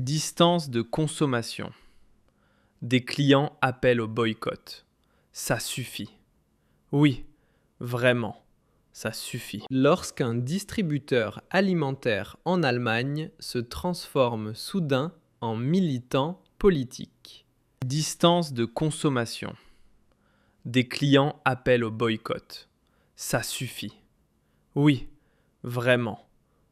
Distance de consommation. Des clients appellent au boycott. Ça suffit. Oui, vraiment, ça suffit. Lorsqu'un distributeur alimentaire en Allemagne se transforme soudain en militant politique. Distance de consommation. Des clients appellent au boycott. Ça suffit. Oui, vraiment,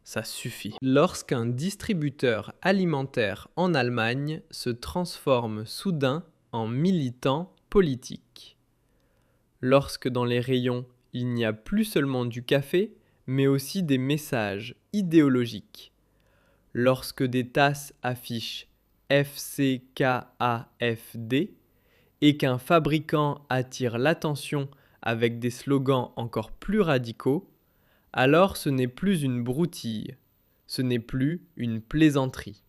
ça suffit. Lorsqu'un distributeur alimentaire en Allemagne se transforme soudain en militant politique. Lorsque dans les rayons, il n'y a plus seulement du café, mais aussi des messages idéologiques. Lorsque des tasses affichent FCKAFD et qu'un fabricant attire l'attention avec des slogans encore plus radicaux, alors ce n'est plus une broutille, ce n'est plus une plaisanterie.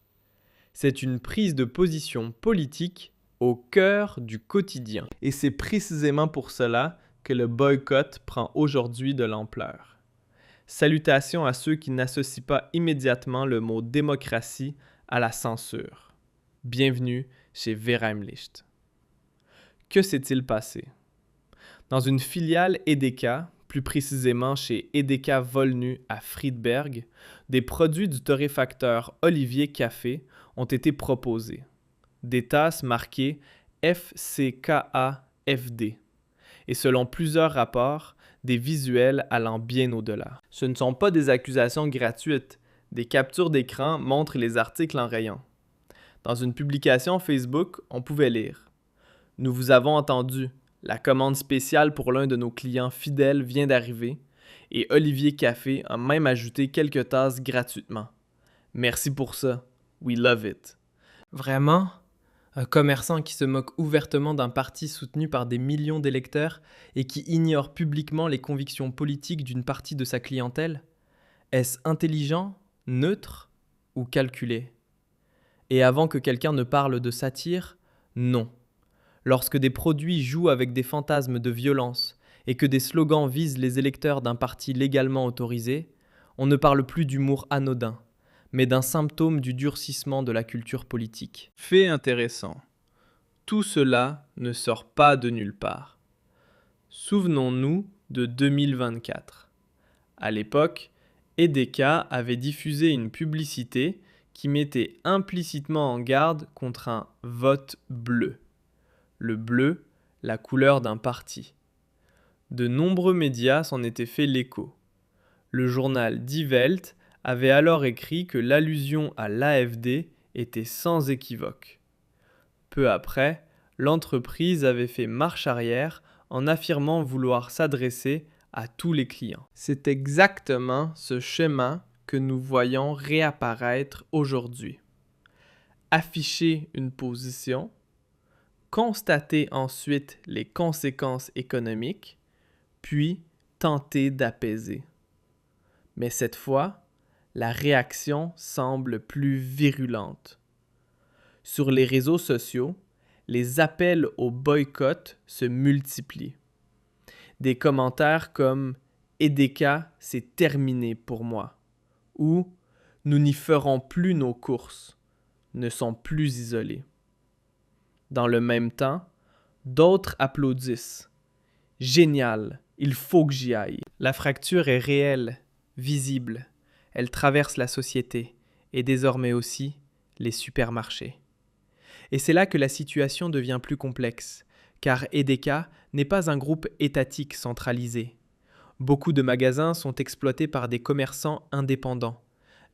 C'est une prise de position politique au cœur du quotidien. Et c'est précisément pour cela que le boycott prend aujourd'hui de l'ampleur. Salutations à ceux qui n'associent pas immédiatement le mot démocratie à la censure. Bienvenue chez Verheimlicht. Que s'est-il passé? Dans une filiale Edeka, plus précisément chez Edeka Wollnu à Friedberg, des produits du torréfacteur Olivier Café ont été proposés. Des tasses marquées FCKAFD et selon plusieurs rapports, des visuels allant bien au-delà. Ce ne sont pas des accusations gratuites. Des captures d'écran montrent les articles en rayon. Dans une publication Facebook, on pouvait lire « Nous vous avons entendu. La commande spéciale pour l'un de nos clients fidèles vient d'arriver et Olivier Café a même ajouté quelques tasses gratuitement. Merci pour ça. We love it. » Vraiment? Un commerçant qui se moque ouvertement d'un parti soutenu par des millions d'électeurs et qui ignore publiquement les convictions politiques d'une partie de sa clientèle? Est-ce intelligent, neutre ou calculé? Et avant que quelqu'un ne parle de satire, non. Lorsque des produits jouent avec des fantasmes de violence et que des slogans visent les électeurs d'un parti légalement autorisé, on ne parle plus d'humour anodin, mais d'un symptôme du durcissement de la culture politique. Fait intéressant. Tout cela ne sort pas de nulle part. Souvenons-nous de 2024. À l'époque, Edeka avait diffusé une publicité qui mettait implicitement en garde contre un vote bleu. Le bleu, la couleur d'un parti. De nombreux médias s'en étaient fait l'écho. Le journal Die Welt avait alors écrit que l'allusion à l'AfD était sans équivoque. Peu après, l'entreprise avait fait marche arrière en affirmant vouloir s'adresser à tous les clients. C'est exactement ce schéma que nous voyons réapparaître aujourd'hui. Afficher une position, constater ensuite les conséquences économiques, puis tenter d'apaiser. Mais cette fois, la réaction semble plus virulente. Sur les réseaux sociaux, les appels au boycott se multiplient. Des commentaires comme « Edeka, c'est terminé pour moi » ou « Nous n'y ferons plus nos courses » ne sont plus isolés. Dans le même temps, d'autres applaudissent. « Génial, il faut que j'y aille ». La fracture est réelle, visible. Elle traverse la société et désormais aussi les supermarchés. Et c'est là que la situation devient plus complexe, car Edeka n'est pas un groupe étatique centralisé. Beaucoup de magasins sont exploités par des commerçants indépendants,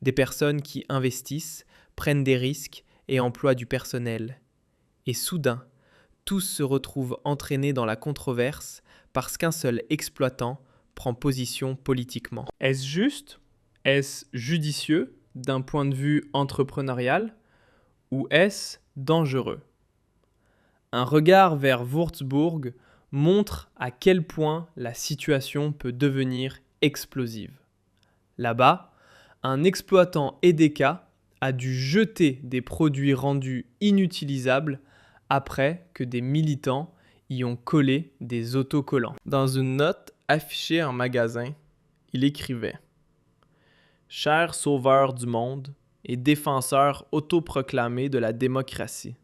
des personnes qui investissent, prennent des risques et emploient du personnel. Et soudain, tous se retrouvent entraînés dans la controverse parce qu'un seul exploitant prend position politiquement. Est-ce juste? Est-ce judicieux d'un point de vue entrepreneurial ou est-ce dangereux? Un regard vers Würzburg montre à quel point la situation peut devenir explosive. Là-bas, un exploitant Edeka a dû jeter des produits rendus inutilisables après que des militants y ont collé des autocollants. Dans une note affichée en magasin, il écrivait « Chers sauveurs du monde, et défenseur autoproclamé de la démocratie.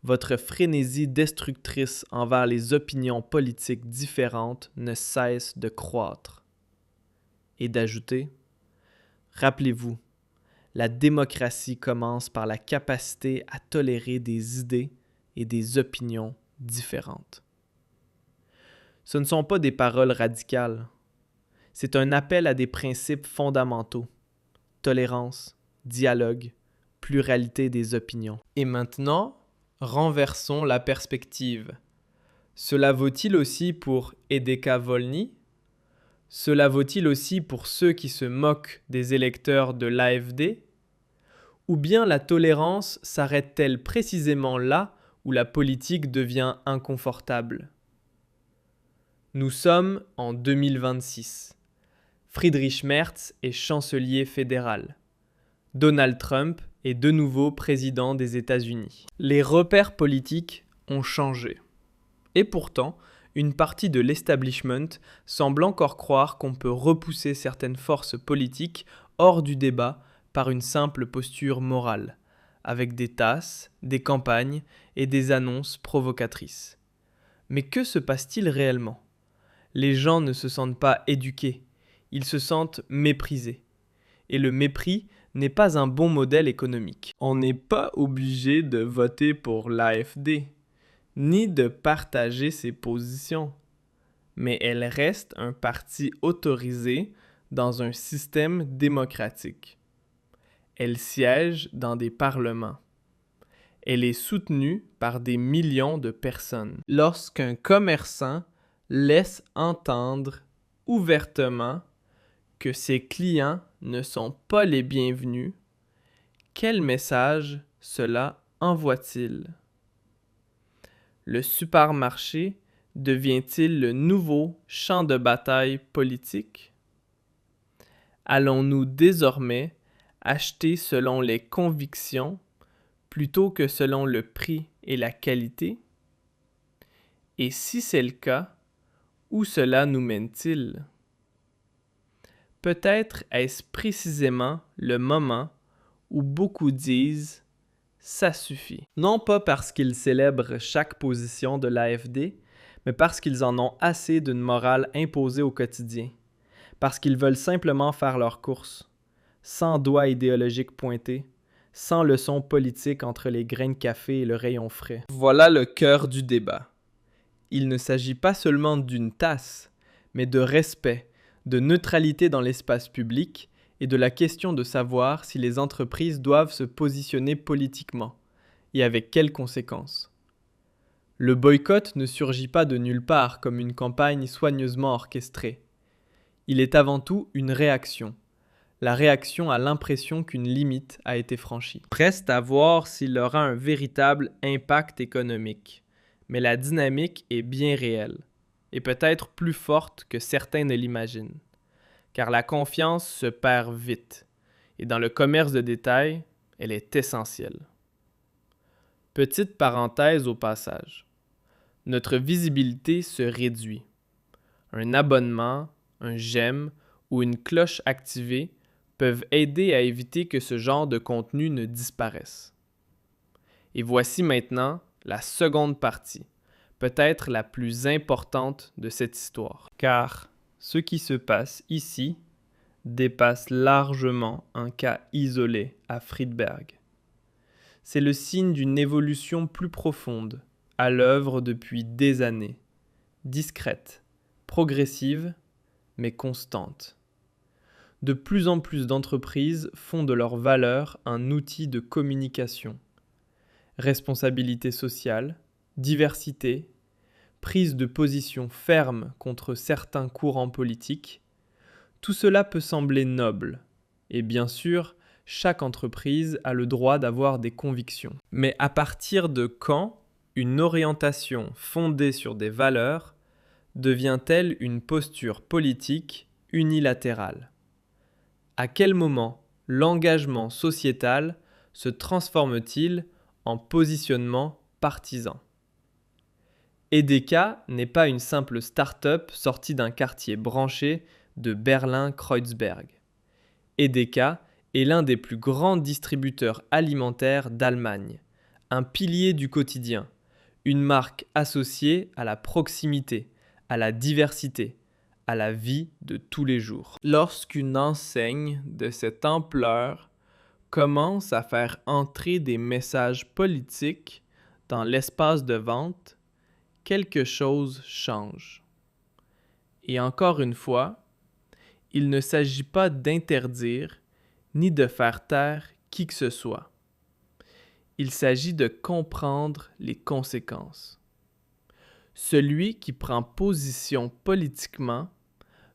Votre frénésie destructrice envers les opinions politiques différentes ne cesse de croître. Et d'ajouter, rappelez-vous, la démocratie commence par la capacité à tolérer des idées et des opinions différentes. Ce ne sont pas des paroles radicales. C'est un appel à des principes fondamentaux. Tolérance, dialogue, pluralité des opinions. Et maintenant, renversons la perspective. Cela vaut-il aussi pour Edeka Volny? Cela vaut-il aussi pour ceux qui se moquent des électeurs de l'AfD? Ou bien la tolérance s'arrête-t-elle précisément là où la politique devient inconfortable? Nous sommes en 2026. Friedrich Merz est chancelier fédéral. Donald Trump est de nouveau président des États-Unis. Les repères politiques ont changé. Et pourtant, une partie de l'establishment semble encore croire qu'on peut repousser certaines forces politiques hors du débat par une simple posture morale, avec des tasses, des campagnes et des annonces provocatrices. Mais que se passe-t-il réellement? Les gens ne se sentent pas éduqués, ils se sentent méprisés. Et le mépris n'est pas un bon modèle économique. On n'est pas obligé de voter pour l'AfD, ni de partager ses positions. Mais elle reste un parti autorisé dans un système démocratique. Elle siège dans des parlements. Elle est soutenue par des millions de personnes. Lorsqu'un commerçant laisse entendre ouvertement que ses clients ne sont pas les bienvenus, quel message cela envoie-t-il? Le supermarché devient-il le nouveau champ de bataille politique? Allons-nous désormais acheter selon les convictions plutôt que selon le prix et la qualité? Et si c'est le cas, où cela nous mène-t-il? Peut-être est-ce précisément le moment où beaucoup disent « ça suffit ». Non pas parce qu'ils célèbrent chaque position de l'AfD, mais parce qu'ils en ont assez d'une morale imposée au quotidien, parce qu'ils veulent simplement faire leurs courses, sans doigt idéologique pointé, sans leçon politique entre les grains de café et le rayon frais. Voilà le cœur du débat. Il ne s'agit pas seulement d'une tasse, mais de respect, de neutralité dans l'espace public et de la question de savoir si les entreprises doivent se positionner politiquement et avec quelles conséquences. Le boycott ne surgit pas de nulle part comme une campagne soigneusement orchestrée. Il est avant tout une réaction, la réaction à l'impression qu'une limite a été franchie. Reste à voir s'il aura un véritable impact économique, mais la dynamique est bien réelle et peut-être plus forte que certains ne l'imaginent. Car la confiance se perd vite, et dans le commerce de détail, elle est essentielle. Petite parenthèse au passage. Notre visibilité se réduit. Un abonnement, un j'aime ou une cloche activée peuvent aider à éviter que ce genre de contenu ne disparaisse. Et voici maintenant la seconde partie, peut-être la plus importante de cette histoire. Car ce qui se passe ici dépasse largement un cas isolé à Friedberg. C'est le signe d'une évolution plus profonde, à l'œuvre depuis des années, discrète, progressive, mais constante. De plus en plus d'entreprises font de leur valeur un outil de communication. Responsabilité sociale, diversité, prise de position ferme contre certains courants politiques, tout cela peut sembler noble. Et bien sûr, chaque entreprise a le droit d'avoir des convictions. Mais à partir de quand une orientation fondée sur des valeurs devient-elle une posture politique unilatérale? À quel moment l'engagement sociétal se transforme-t-il en positionnement partisan? Edeka n'est pas une simple start-up sortie d'un quartier branché de Berlin-Kreuzberg. Edeka est l'un des plus grands distributeurs alimentaires d'Allemagne, un pilier du quotidien, une marque associée à la proximité, à la diversité, à la vie de tous les jours. Lorsqu'une enseigne de cette ampleur commence à faire entrer des messages politiques dans l'espace de vente, quelque chose change. Et encore une fois, il ne s'agit pas d'interdire ni de faire taire qui que ce soit. Il s'agit de comprendre les conséquences. Celui qui prend position politiquement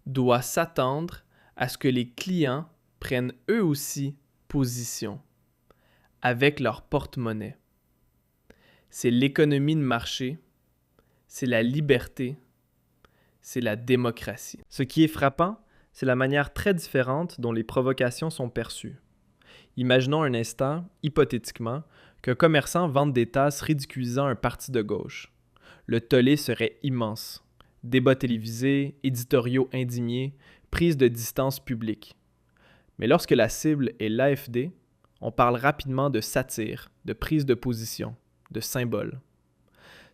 doit s'attendre à ce que les clients prennent eux aussi position, avec leur porte-monnaie. C'est l'économie de marché, c'est la liberté, c'est la démocratie. Ce qui est frappant, c'est la manière très différente dont les provocations sont perçues. Imaginons un instant, hypothétiquement, qu'un commerçant vende des tasses ridiculisant un parti de gauche. Le tollé serait immense. Débats télévisés, éditoriaux indignés, prise de distance publique. Mais lorsque la cible est l'AfD, on parle rapidement de satire, de prise de position, de symbole.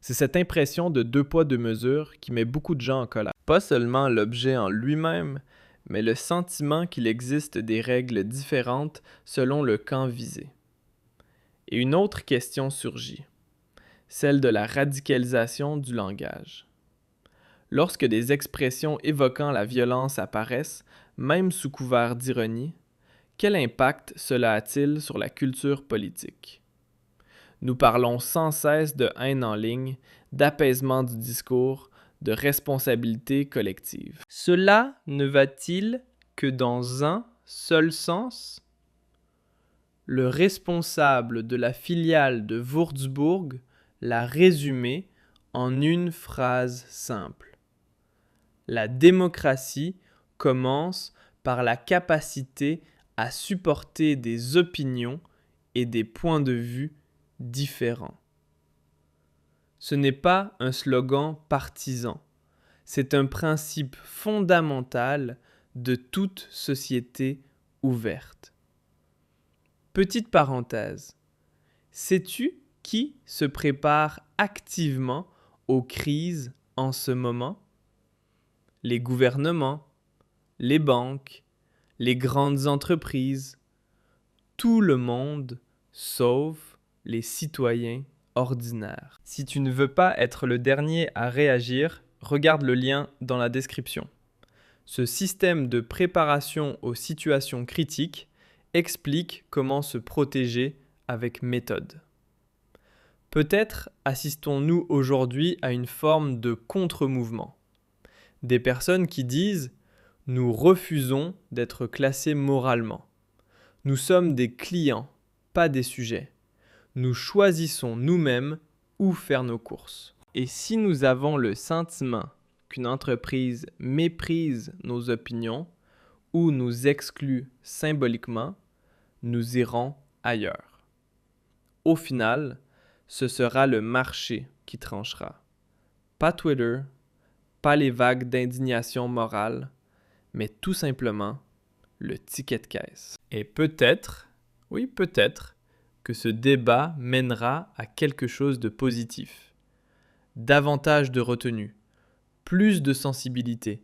C'est cette impression de deux poids, deux mesures qui met beaucoup de gens en colère. Pas seulement l'objet en lui-même, mais le sentiment qu'il existe des règles différentes selon le camp visé. Et une autre question surgit, celle de la radicalisation du langage. Lorsque des expressions évoquant la violence apparaissent, même sous couvert d'ironie, quel impact cela a-t-il sur la culture politique? Nous parlons sans cesse de haine en ligne, d'apaisement du discours, de responsabilité collective. Cela ne va-t-il que dans un seul sens? Le responsable de la filiale de Würzburg l'a résumé en une phrase simple. La démocratie commence par la capacité à supporter des opinions et des points de vue différents. Ce n'est pas un slogan partisan, c'est un principe fondamental de toute société ouverte. Petite parenthèse, sais-tu qui se prépare activement aux crises en ce moment? Les gouvernements, les banques, les grandes entreprises, tout le monde, sauf les citoyens ordinaires. Si tu ne veux pas être le dernier à réagir, regarde le lien dans la description. Ce système de préparation aux situations critiques explique comment se protéger avec méthode. Peut-être assistons-nous aujourd'hui à une forme de contre-mouvement. Des personnes qui disent « Nous refusons d'être classés moralement. Nous sommes des clients, pas des sujets. Nous choisissons nous-mêmes où faire nos courses. » Et si nous avons le sentiment qu'une entreprise méprise nos opinions ou nous exclut symboliquement, nous irons ailleurs. Au final, ce sera le marché qui tranchera. Pas Twitter, pas les vagues d'indignation morale, mais tout simplement le ticket de caisse. Et peut-être, oui peut-être, que ce débat mènera à quelque chose de positif. Davantage de retenue, plus de sensibilité,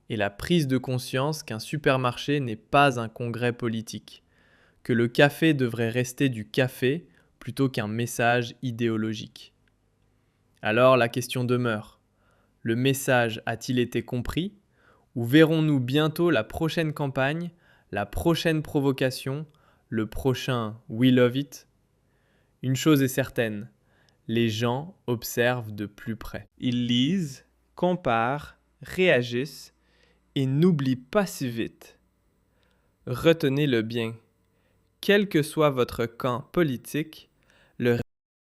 et la prise de conscience qu'un supermarché n'est pas un congrès politique, que le café devrait rester du café plutôt qu'un message idéologique. Alors la question demeure, le message a-t-il été compris, ou verrons-nous bientôt la prochaine campagne, la prochaine provocation, le prochain « We love it ». Une chose est certaine, les gens observent de plus près. Ils lisent, comparent, réagissent et n'oublient pas si vite. Retenez-le bien, quel que soit votre camp politique,